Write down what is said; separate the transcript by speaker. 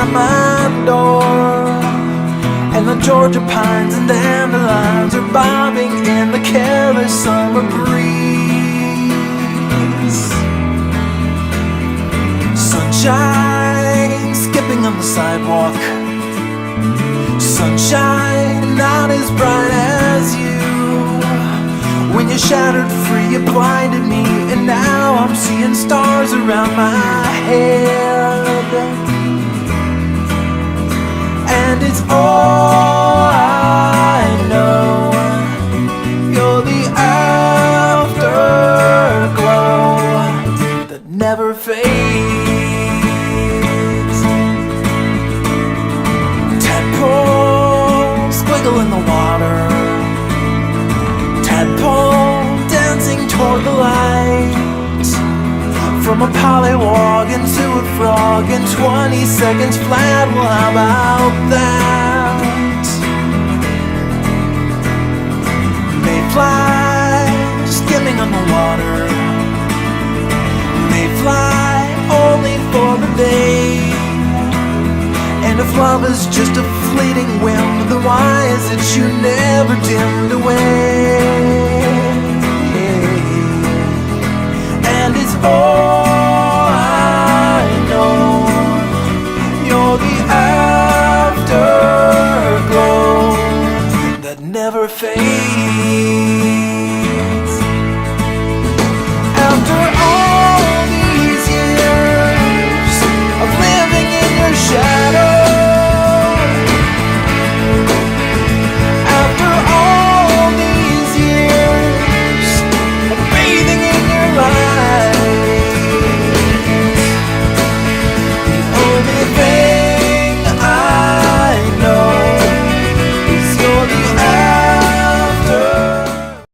Speaker 1: at my door, and the Georgia pines and dandelions are bobbing in the careless summer breeze. Sunshine skipping on the sidewalk, sunshine not as bright as you. When you shattered free, you blinded me, and now I'm seeing stars around my head. And it's all I know, you're the afterglow that never fades. Tadpoles squiggle in the water, tadpole dancing toward the light. From a pollywog into a frog in 20 seconds flat, well how about that? Mayfly skimming on the water, mayfly only for the day. And if love is just a fleeting whim, then why is it you never dimmed away? And it's all